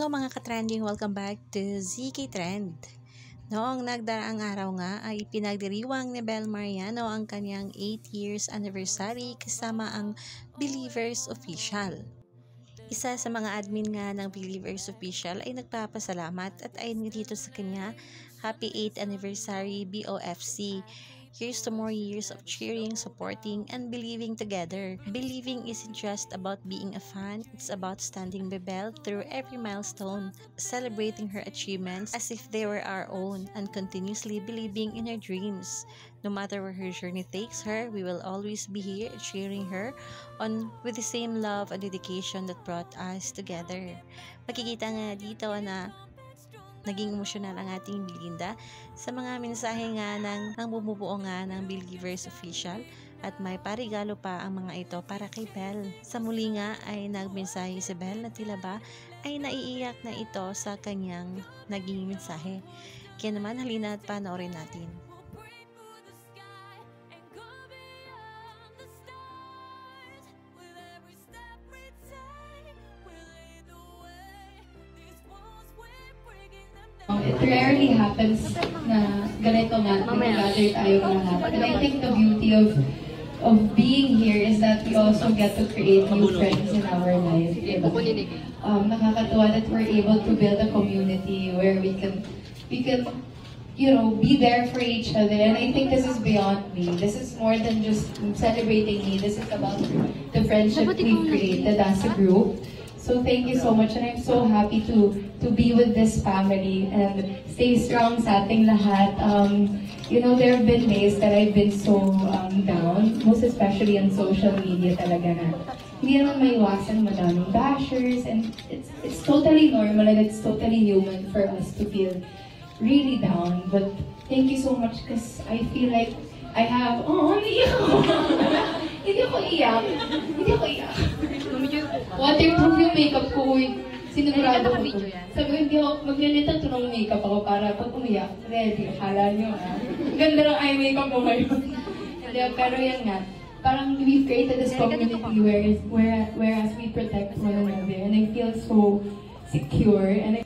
Hello mga ka-trending! Welcome back to ZK Trend. Noong nagdaraang araw nga ay pinagdiriwang ni Bel Mariano ang kanyang 8 years anniversary kasama ang Believers Official. Isa sa mga admin nga ng Believers Official ay nagpapasalamat at ayon dito sa kanya, Happy 8th Anniversary BOFC! Here's to more years of cheering, supporting, and believing together. Believing isn't just about being a fan, it's about standing by Bel through every milestone, celebrating her achievements as if they were our own, and continuously believing in her dreams. No matter where her journey takes her, we will always be here cheering her on with the same love and dedication that brought us together. Makikita nga dito na naging emosyonal ang ating Belinda sa mga mensahe nga ng bumubuo nga ng Believers Official at may parigalo pa ang mga ito para kay Bel. Sa muli nga ay nagmensahe si Bel na tila ba ay naiiyak na ito sa kanyang naging mensahe. Kaya naman halina at panoorin natin. It rarely happens na ganito nga, gather tayo lahat. And I think the beauty of being here is that we also get to create new friends in our life. Diba? Nakakatuwa that we're able to build a community where we can, you know, be there for each other. And I think this is beyond me. This is more than just celebrating me. This is about the friendship we've created as a group. So thank you so much, and I'm so happy to be with this family and stay strong sa ating lahat. You know, there have been days that I've been so down, most especially on social media talaga na hindi naman maiwasan madaming bashers, and it's totally normal and it's totally human for us to feel really down. But thank you so much because I feel like I have, hindi ako iyak. Waterproof yung makeup ko, sinigurado ko. Sabi ko, hindi ako maglilita to ng makeup ako para pag umiyak, ready. Akala nyo, ganda ng eye makeup mo ngayon. Pero yan nga, parang we've created this community whereas we protect one another, and I feel so secure. And